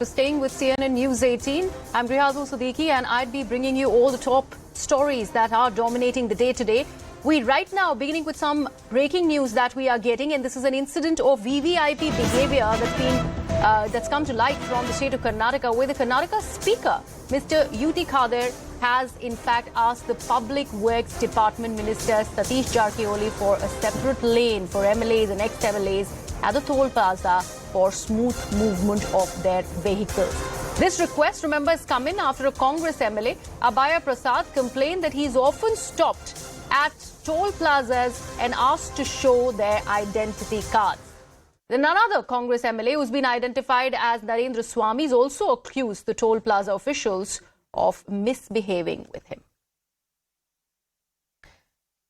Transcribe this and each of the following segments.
Staying with CNN News 18, I'm Rihazu Siddiqui and I'd be bringing you all the top stories that are dominating the day today. We right now beginning with some breaking news that we are getting, and this is an incident of VVIP behavior that's come to light from the state of Karnataka, where the Karnataka Speaker, Mr. UT Khader, has in fact asked the Public Works Department Minister Satish Jarkioli for a separate lane for MLAs and ex-MLAs at the toll plaza for smooth movement of their vehicles. This request, remember, has come in after a Congress MLA, Abaya Prasad, complained that he's often stopped at toll plazas and asked to show their identity cards. Then another Congress MLA who's been identified as Narendra Swamy is also accused the toll plaza officials of misbehaving with him.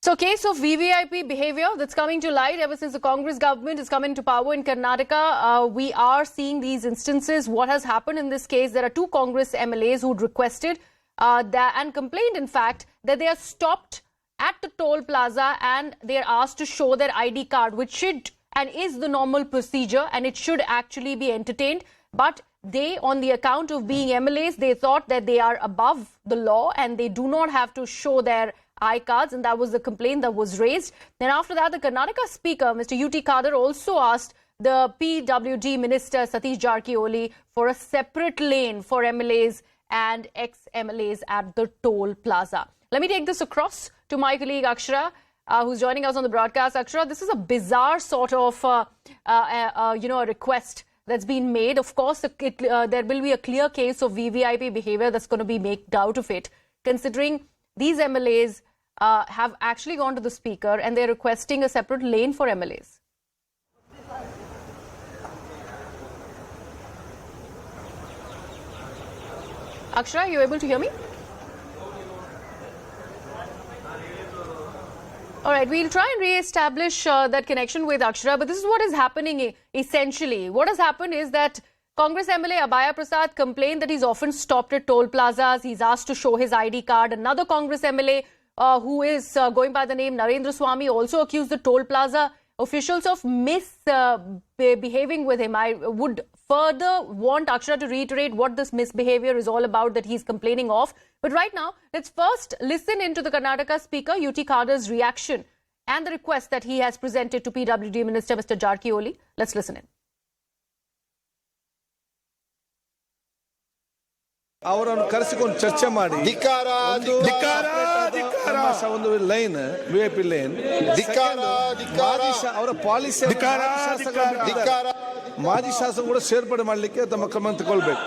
So, case of VVIP behavior that's coming to light ever since the Congress government has come into power in Karnataka. We are seeing these instances. What has happened in this case? There are two Congress MLAs who requested and complained, in fact, that they are stopped at the toll plaza and they are asked to show their ID card, which should and is the normal procedure, and it should actually be entertained. But they, on the account of being MLAs, they thought that they are above the law and they do not have to show their I-cards, and that was the complaint that was raised. Then after that, the Karnataka Speaker, Mr. UT Khader, also asked the PWD Minister Satish Jarkioli for a separate lane for MLAs and ex-MLAs at the toll plaza. Let me take this across to my colleague Akshara, who's joining us on the broadcast. Akshara, this is a bizarre sort of a request that's been made. Of course, there will be a clear case of VVIP behavior that's going to be made out of it, considering these MLAs have actually gone to the Speaker and they're requesting a separate lane for MLAs. Akshara, are you able to hear me? All right, we'll try and re-establish that connection with Akshara, but this is what is happening essentially. What has happened is that Congress MLA Abaya Prasad complained that he's often stopped at toll plazas. He's asked to show his ID card. Another Congress MLA who is going by the name Narendra Swamy also accused the toll plaza officials of misbehaving with him. I would further want Akshara to reiterate what this misbehavior is all about that he's complaining of. But right now, let's first listen into the Karnataka Speaker UT Khader's reaction and the request that he has presented to PWD Minister Mr. Jarkioli. Let's listen in. ಅವರನ್ನು ಕರೆಸಿಕೊಂಡು ಚರ್ಚೆ ಮಾಡಿ ಒಂದು line VIP line ಅವರ policy ಮಾಜಿ ಶಾಸಕ ಕೂಡ ಸೇರ್ಪಡೆ ಮಾಡಲಿಕ್ಕೆ ತಮ್ಮ ಕ್ರಮ ತಗೊಳ್ಬೇಕು.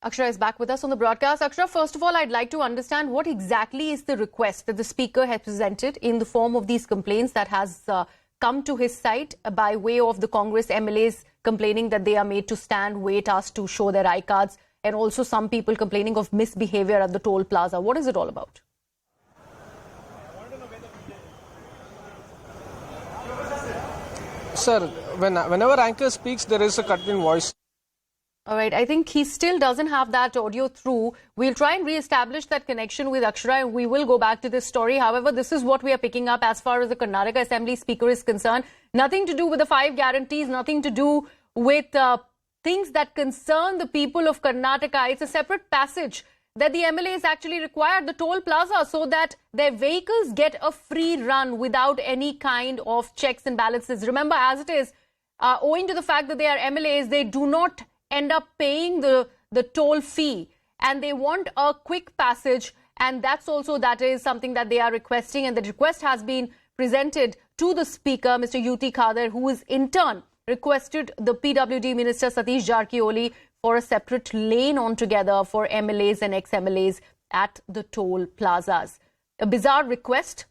Akshara is back with us on the broadcast. Akshara, first of all, I'd like to understand what exactly is the request that the Speaker has presented in the form of these complaints that has come to his side by way of the Congress MLAs complaining that they are made to stand, wait, asked to show their I-cards, and also some people complaining of misbehavior at the toll plaza. What is it all about? Sir, whenever anchor speaks, there is a cut in voice. All right, I think he still doesn't have that audio through. We'll try and re-establish that connection with Akshara and we will go back to this story. However, this is what we are picking up as far as the Karnataka Assembly Speaker is concerned. Nothing to do with the 5 guarantees, nothing to do with things that concern the people of Karnataka. It's a separate passage that the MLAs actually required the toll plaza so that their vehicles get a free run without any kind of checks and balances. Remember, as it is, owing to the fact that they are MLAs, they do not end up paying the toll fee and they want a quick passage, and that is something that they are requesting, and the request has been presented to the Speaker, Mr. UT Khader, who is in turn requested the PWD Minister Satish Jarkioli for a separate lane altogether for MLAs and ex-MLAs at the toll plazas. A bizarre request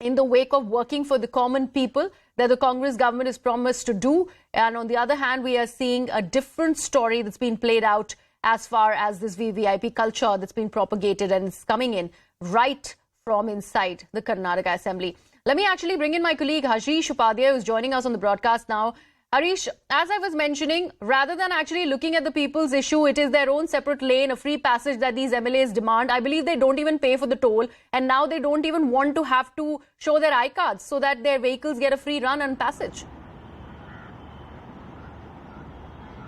in the wake of working for the common people that the Congress government is promised to do. And on the other hand, we are seeing a different story that's been played out as far as this VVIP culture that's been propagated and it's coming in right from inside the Karnataka Assembly. Let me actually bring in my colleague Harish Upadhyay, who's joining us on the broadcast now. Harish, as I was mentioning, rather than actually looking at the people's issue, it is their own separate lane, a free passage that these MLAs demand. I believe they don't even pay for the toll, and now they don't even want to have to show their I-cards so that their vehicles get a free run and passage.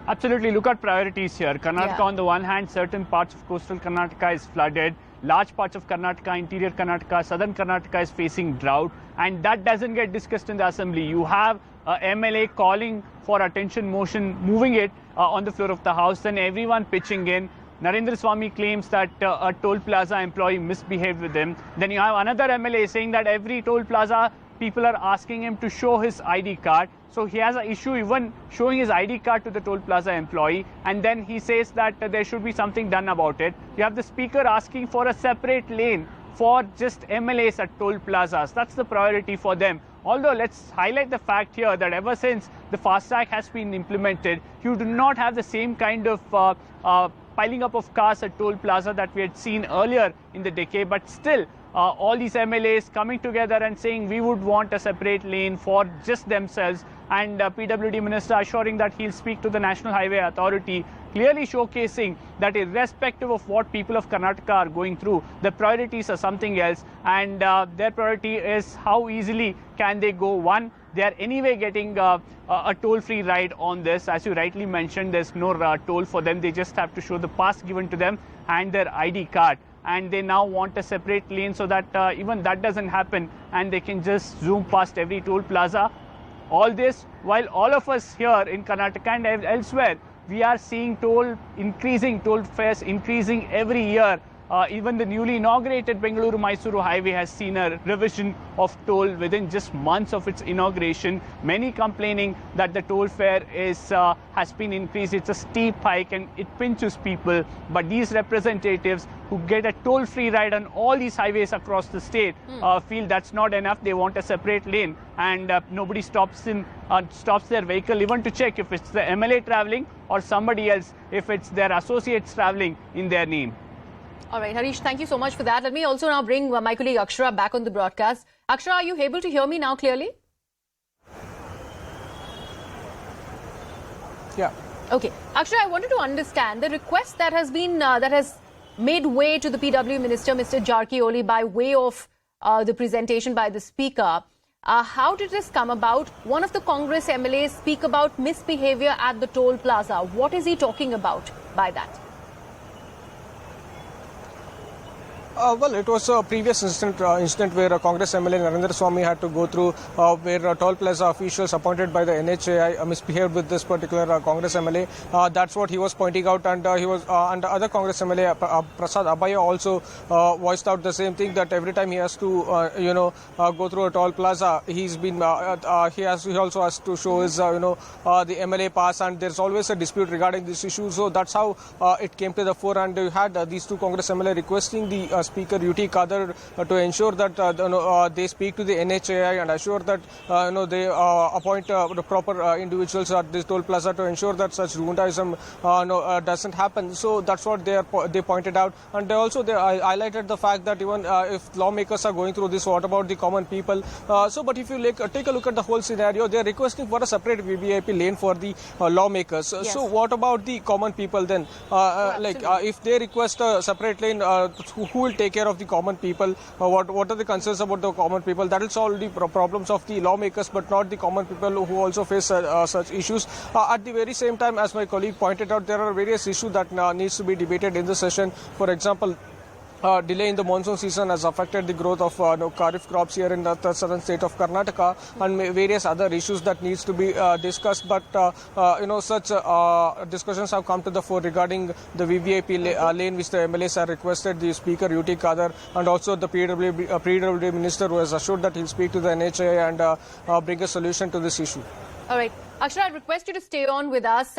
Absolutely. Look at priorities here. Karnataka, on the one hand, certain parts of coastal Karnataka is flooded. Large parts of Karnataka, interior Karnataka, southern Karnataka is facing drought. And that doesn't get discussed in the assembly. You have MLA calling for attention motion, moving it on the floor of the house, then everyone pitching in. Narendra Swamy claims that a toll plaza employee misbehaved with him. Then you have another MLA saying that every toll plaza people are asking him to show his ID card. So he has an issue even showing his ID card to the toll plaza employee. And then he says that there should be something done about it. You have the speaker asking for a separate lane for just MLAs at toll plazas. That's the priority for them. Although let's highlight the fact here that ever since the FASTag has been implemented, you do not have the same kind of piling up of cars at toll plaza that we had seen earlier in the decade. But still, all these MLAs coming together and saying we would want a separate lane for just themselves, and PWD Minister assuring that he'll speak to the National Highway Authority, clearly showcasing that irrespective of what people of Karnataka are going through, the priorities are something else, and their priority is how easily can they go. One, they are anyway getting a toll-free ride on this. As you rightly mentioned, there's no toll for them. They just have to show the pass given to them and their ID card. And they now want a separate lane so that even that doesn't happen and they can just zoom past every toll plaza. All this while all of us here in Karnataka and elsewhere, we are seeing toll fares increasing every year. Even the newly inaugurated Bengaluru-Mysuru highway has seen a revision of toll within just months of its inauguration. Many complaining that the toll fare has been increased. It's a steep hike and it pinches people. But these representatives who get a toll-free ride on all these highways across the state feel that's not enough. They want a separate lane, and nobody stops their vehicle even to check if it's the MLA traveling or somebody else, if it's their associates traveling in their name. All right, Harish, thank you so much for that. Let me also now bring my colleague Akshara back on the broadcast. Akshara, are you able to hear me now clearly? Yeah. Okay. Akshara, I wanted to understand the request that has been that has made way to the PW Minister, Mr. Jarkioli, by way of the presentation by the Speaker. How did this come about? One of the Congress MLAs speak about misbehavior at the toll plaza. What is he talking about by that? Well, it was a previous incident where a Congress MLA Narendra Swamy had to go through where toll plaza officials appointed by the NHAI misbehaved with this particular Congress MLA. That's what he was pointing out, and and other Congress MLA Prasad Abaya also voiced out the same thing, that every time he has to go through a toll plaza, he also has to show his the MLA pass, and there's always a dispute regarding this issue. So that's how it came to the fore, and you had these two Congress MLA requesting the Speaker UT Khader to ensure that they speak to the NHAI and assure that they appoint the proper individuals at this toll plaza to ensure that such Gundism doesn't happen. So that's what they pointed out, and they highlighted the fact that even if lawmakers are going through this, what about the common people? But if you take a look at the whole scenario, they are requesting for a separate VVIP lane for the lawmakers. Yes. So what about the common people then? If they request a separate lane, who will take care of the common people? What are the concerns about the common people? That will solve the problems of the lawmakers, but not the common people who also face such issues. At the very same time, as my colleague pointed out, there are various issues that needs to be debated in the session. For example, delay in the monsoon season has affected the growth of kharif crops here in the southern state of Karnataka, and various other issues that needs to be discussed. But such discussions have come to the fore regarding the VVIP lane, which the MLAs have requested the Speaker UT Khader and also the PWD Minister, who has assured that he'll speak to the NHAI and bring a solution to this issue. All right. Akshara, I request you to stay on with us.